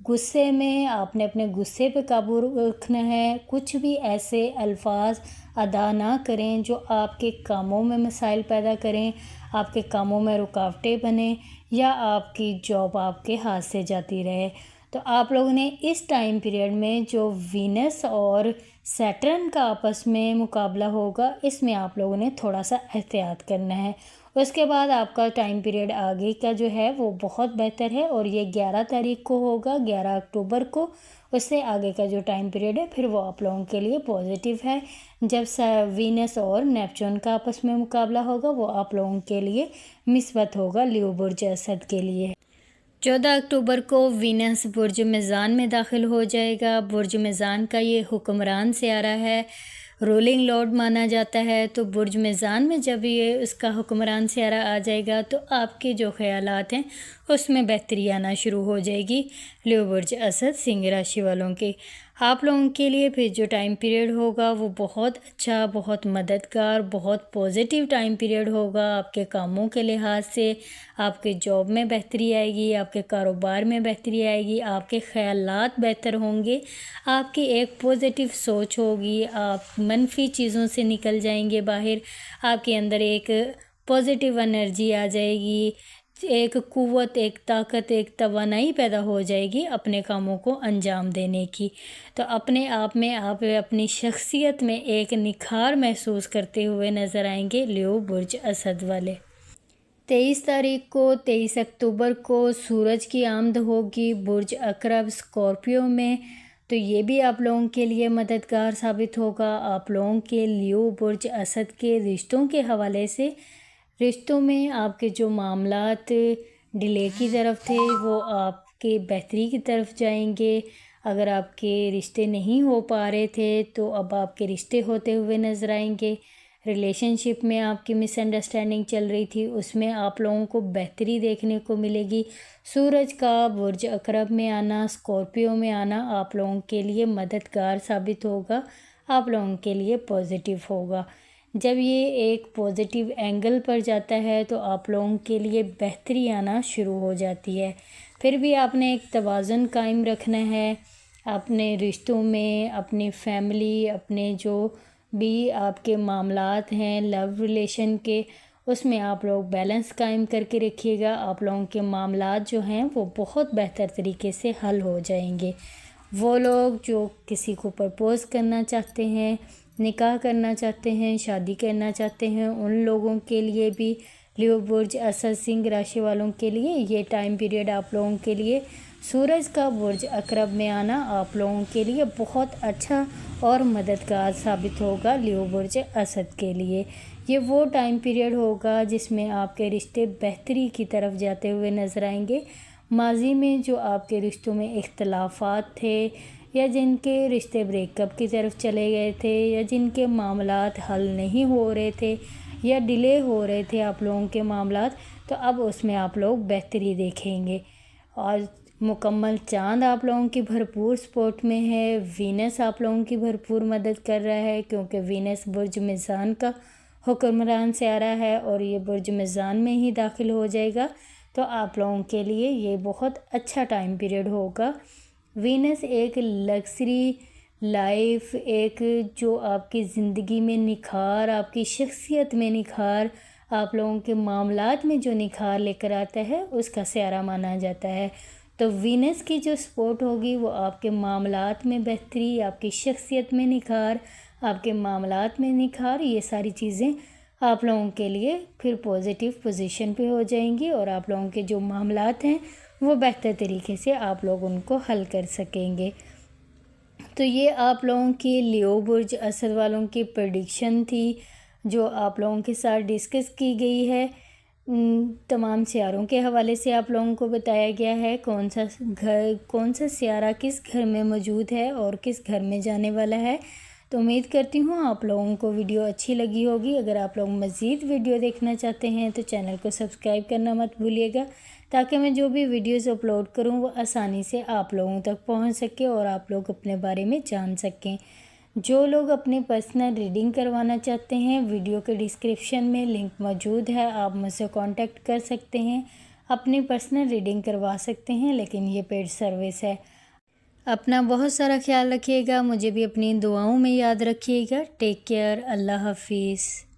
غصے میں آپ نے اپنے غصے پہ قابو رکھنا ہے، کچھ بھی ایسے الفاظ ادا نہ کریں جو آپ کے کاموں میں مسائل پیدا کریں، آپ کے کاموں میں رکاوٹیں بنیں یا آپ کی جاب آپ کے ہاتھ سے جاتی رہے۔ تو آپ لوگوں نے اس ٹائم پیریڈ میں جو وینس اور سیٹرن کا آپس میں مقابلہ ہوگا، اس میں آپ لوگوں نے تھوڑا سا احتیاط کرنا ہے۔ اس کے بعد آپ کا ٹائم پیریڈ آگے کا جو ہے وہ بہت بہتر ہے، اور یہ 11 تاریخ کو ہوگا، 11 اکتوبر کو۔ اس سے آگے کا جو ٹائم پیریڈ ہے پھر وہ آپ لوگوں کے لیے پازیٹیو ہے۔ جب وینس اور نیپچون کا آپس میں مقابلہ ہوگا وہ آپ لوگوں کے لیے مثبت ہوگا، لیو برج اسد کے لیے۔ 14 اکتوبر کو وینس برج میزان میں داخل ہو جائے گا۔ برج میزان کا یہ حکمران سیارہ ہے، رولنگ لارڈ مانا جاتا ہے۔ تو برج میزان میں جب یہ اس کا حکمران سیارہ آ جائے گا تو آپ کے جو خیالات ہیں اس میں بہتری آنا شروع ہو جائے گی، لیو برج اسد سنگھ راشی والوں کے۔ آپ لوگوں کے لیے پھر جو ٹائم پیریڈ ہوگا وہ بہت اچھا، بہت مددگار، بہت پازیٹیو ٹائم پیریڈ ہوگا۔ آپ کے کاموں کے لحاظ سے آپ کے جاب میں بہتری آئے گی، آپ کے کاروبار میں بہتری آئے گی، آپ کے خیالات بہتر ہوں گے، آپ کی ایک پازیٹیو سوچ ہوگی، آپ منفی چیزوں سے نکل جائیں گے باہر، آپ کے اندر ایک پازیٹیو انرجی آ جائے گی، ایک قوت، ایک طاقت، ایک توانائی پیدا ہو جائے گی اپنے کاموں کو انجام دینے کی۔ تو اپنے آپ میں آپ اپنی شخصیت میں ایک نکھار محسوس کرتے ہوئے نظر آئیں گے لیو برج اسد والے۔ 23 تاریخ کو 23 اکتوبر کو سورج کی آمد ہوگی برج عقرب اسکارپیو میں، تو یہ بھی آپ لوگوں کے لیے مددگار ثابت ہوگا۔ آپ لوگوں کے لیو برج اسد کے رشتوں کے حوالے سے، رشتوں میں آپ کے جو معاملات ڈیلے کی طرف تھے وہ آپ کے بہتری کی طرف جائیں گے۔ اگر آپ کے رشتے نہیں ہو پا رہے تھے تو اب آپ کے رشتے ہوتے ہوئے نظر آئیں گے۔ ریلیشن شپ میں آپ کی مس انڈرسٹینڈنگ چل رہی تھی، اس میں آپ لوگوں کو بہتری دیکھنے کو ملے گی۔ سورج کا برج عقرب میں آنا، اسکارپیو میں آنا آپ لوگوں کے لیے مددگار ثابت ہوگا، آپ لوگوں کے لیے پازیٹیو ہوگا۔ جب یہ ایک پازیٹیو اینگل پر جاتا ہے تو آپ لوگوں کے لیے بہتری آنا شروع ہو جاتی ہے۔ پھر بھی آپ نے ایک توازن قائم رکھنا ہے اپنے رشتوں میں، اپنی فیملی، اپنے جو بھی آپ کے معاملات ہیں لو ریلیشن کے، اس میں آپ لوگ بیلنس قائم کر کے رکھیے گا۔ آپ لوگوں کے معاملات جو ہیں وہ بہت بہتر طریقے سے حل ہو جائیں گے۔ وہ لوگ جو کسی کو پرپوز کرنا چاہتے ہیں، نکاح کرنا چاہتے ہیں، شادی کرنا چاہتے ہیں، ان لوگوں کے لیے بھی، لیو برج اسد سنگھ راشی والوں کے لیے یہ ٹائم پیریڈ آپ لوگوں کے لیے سورج کا برج عقرب میں آنا آپ لوگوں کے لیے بہت اچھا اور مددگار ثابت ہوگا، لیو برج اسد کے لیے۔ یہ وہ ٹائم پیریڈ ہوگا جس میں آپ کے رشتے بہتری کی طرف جاتے ہوئے نظر آئیں گے۔ ماضی میں جو آپ کے رشتوں میں اختلافات تھے یا جن کے رشتے بریک اپ کی طرف چلے گئے تھے یا جن کے معاملات حل نہیں ہو رہے تھے یا ڈیلے ہو رہے تھے آپ لوگوں کے معاملات، تو اب اس میں آپ لوگ بہتری دیکھیں گے۔ اور مکمل چاند آپ لوگوں کی بھرپور سپورٹ میں ہے، وینس آپ لوگوں کی بھرپور مدد کر رہا ہے، کیونکہ وینس برج میزان کا حکمران سیارہ ہے اور یہ برج میزان میں ہی داخل ہو جائے گا، تو آپ لوگوں کے لیے یہ بہت اچھا ٹائم پیریڈ ہوگا۔ وینس ایک لگژری لائف، ایک جو آپ کی زندگی میں نکھار، آپ کی شخصیت میں نکھار، آپ لوگوں کے معاملات میں جو نکھار لے کر آتا ہے اس کا سیارہ مانا جاتا ہے۔ تو وینس کی جو سپورٹ ہوگی وہ آپ کے معاملات میں بہتری، آپ کی شخصیت میں نکھار، آپ کے معاملات میں نکھار، یہ ساری چیزیں آپ لوگوں کے لیے پھر پازیٹیو پوزیشن پہ ہو جائیں گی، اور آپ لوگوں کے جو معاملات ہیں وہ بہتر طریقے سے آپ لوگ ان کو حل کر سکیں گے۔ تو یہ آپ لوگوں کی لیو برج اسد والوں کی پریڈکشن تھی جو آپ لوگوں کے ساتھ ڈسکس کی گئی ہے۔ تمام سیاروں کے حوالے سے آپ لوگوں کو بتایا گیا ہے کون سا سیارہ کس گھر میں موجود ہے اور کس گھر میں جانے والا ہے۔ تو امید کرتی ہوں آپ لوگوں کو ویڈیو اچھی لگی ہوگی۔ اگر آپ لوگ مزید ویڈیو دیکھنا چاہتے ہیں تو چینل کو سبسکرائب کرنا مت بھولیے گا، تاکہ میں جو بھی ویڈیوز اپلوڈ کروں وہ آسانی سے آپ لوگوں تک پہنچ سکے اور آپ لوگ اپنے بارے میں جان سکیں۔ جو لوگ اپنے پرسنل ریڈنگ کروانا چاہتے ہیں، ویڈیو کے ڈسکرپشن میں لنک موجود ہے، آپ مجھ سے کانٹیکٹ کر سکتے ہیں۔ اپنی پرسنل ریڈنگ کروا سکتے ہیں، لیکن یہ پیڈ سروس ہے۔ اپنا بہت سارا خیال رکھیے گا، مجھے بھی اپنی دعاؤں میں یاد رکھیے گا۔ ٹیک کیئر، اللہ حافظ۔